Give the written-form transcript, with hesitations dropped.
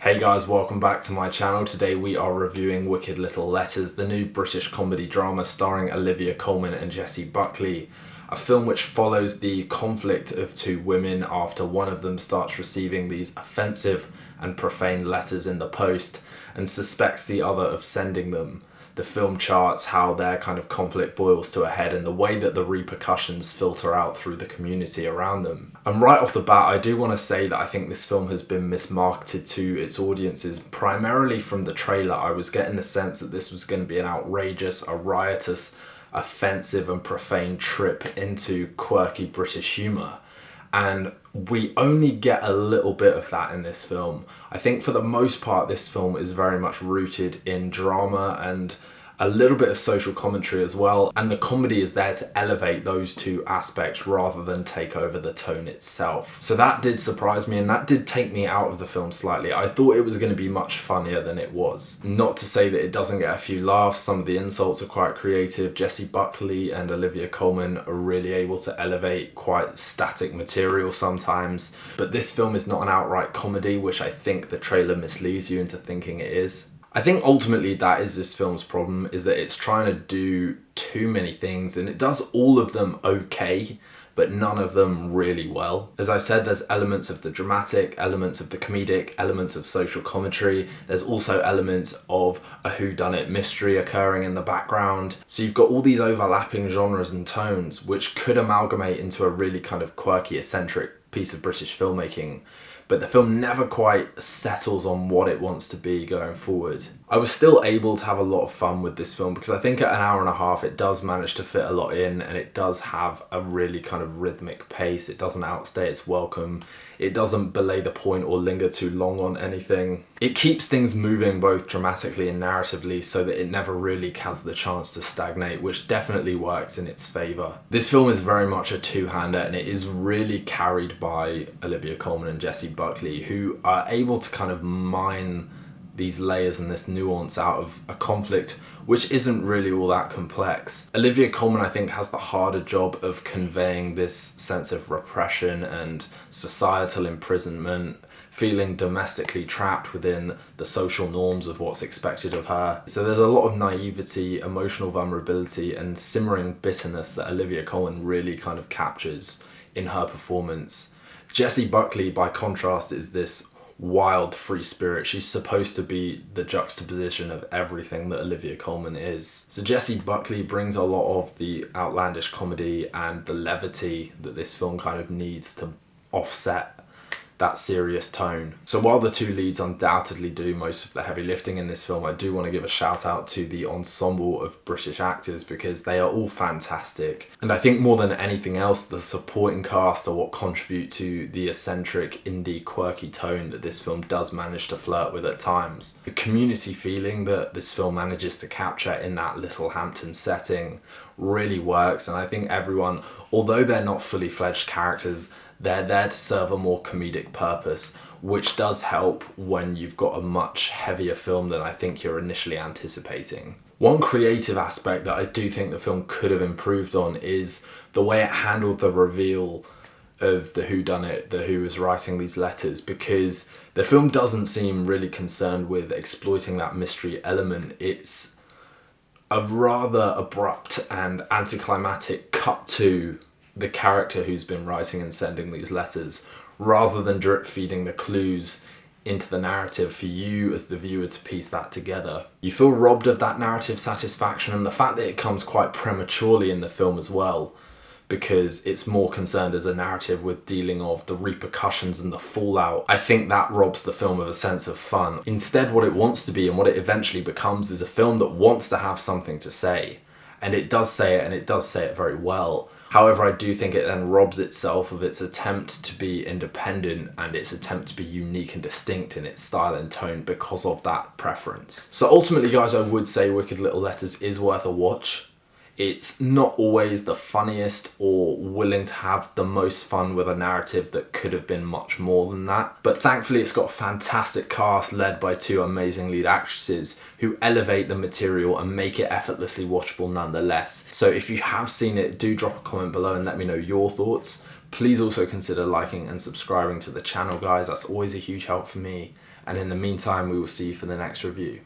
Hey guys, welcome back to my channel. Today we are reviewing Wicked Little Letters, the new British comedy drama starring Olivia Colman and Jessie Buckley. A film which follows the conflict of two women after one of them starts receiving these offensive and profane letters in the post and suspects the other of sending them. The film charts how their kind of conflict boils to a head and the way that the repercussions filter out through the community around them. And right off the bat, I do want to say that I think this film has been mismarketed to its audiences. Primarily from the trailer, I was getting the sense that this was going to be an outrageous, a riotous, offensive and profane trip into quirky British humour. And we only get a little bit of that in this film. I think for the most part this film is very much rooted in drama and a little bit of social commentary as well, and the comedy is there to elevate those two aspects rather than take over the tone itself. So that did surprise me and that did take me out of the film slightly. I thought it was going to be much funnier than it was. Not to say that it doesn't get a few laughs, some of the insults are quite creative. Jessie Buckley and Olivia Colman are really able to elevate quite static material sometimes, but this film is not an outright comedy, which I think the trailer misleads you into thinking it is. I think ultimately that is this film's problem, is that it's trying to do too many things and it does all of them okay, but none of them really well. As I said, there's elements of the dramatic, elements of the comedic, elements of social commentary. There's also elements of a whodunit mystery occurring in the background. So you've got all these overlapping genres and tones which could amalgamate into a really kind of quirky, eccentric piece of British filmmaking. But the film never quite settles on what it wants to be going forward. I was still able to have a lot of fun with this film because I think at an hour and a half it does manage to fit a lot in, and it does have a really kind of rhythmic pace. It doesn't outstay its welcome. It doesn't belay the point or linger too long on anything. It keeps things moving both dramatically and narratively so that it never really has the chance to stagnate, which definitely works in its favour. This film is very much a two-hander and it is really carried by Olivia Colman and Jessie Buckley, who are able to kind of mine these layers and this nuance out of a conflict which isn't really all that complex. Olivia Colman, I think, has the harder job of conveying this sense of repression and societal imprisonment, feeling domestically trapped within the social norms of what's expected of her. So there's a lot of naivety, emotional vulnerability and simmering bitterness that Olivia Colman really kind of captures in her performance. Jessie Buckley, by contrast, is this wild free spirit. She's supposed to be the juxtaposition of everything that Olivia Colman is. So Jessie Buckley brings a lot of the outlandish comedy and the levity that this film kind of needs to offset that serious tone. So while the two leads undoubtedly do most of the heavy lifting in this film, I do want to give a shout out to the ensemble of British actors because they are all fantastic. And I think more than anything else, the supporting cast are what contribute to the eccentric, indie, quirky tone that this film does manage to flirt with at times. The community feeling that this film manages to capture in that Little Hampton setting really works, and I think everyone, although they're not fully fledged characters, they're there to serve a more comedic purpose, which does help when you've got a much heavier film than I think you're initially anticipating. One creative aspect that I do think the film could have improved on is the way it handled the reveal of the whodunit, the who was writing these letters, because the film doesn't seem really concerned with exploiting that mystery element. It's a rather abrupt and anticlimactic cut to the character who's been writing and sending these letters, rather than drip feeding the clues into the narrative for you as the viewer to piece that together. You feel robbed of that narrative satisfaction, and the fact that it comes quite prematurely in the film as well, because it's more concerned as a narrative with dealing of the repercussions and the fallout. I think that robs the film of a sense of fun. Instead, what it wants to be and what it eventually becomes is a film that wants to have something to say, and it does say it, and it does say it very well. However, I do think it then robs itself of its attempt to be independent and its attempt to be unique and distinct in its style and tone because of that preference. So ultimately, guys, I would say Wicked Little Letters is worth a watch. It's not always the funniest or willing to have the most fun with a narrative that could have been much more than that. But thankfully it's got a fantastic cast led by two amazing lead actresses who elevate the material and make it effortlessly watchable nonetheless. So if you have seen it, do drop a comment below and let me know your thoughts. Please also consider liking and subscribing to the channel, guys. That's always a huge help for me. and in the meantime we will see you for the next review.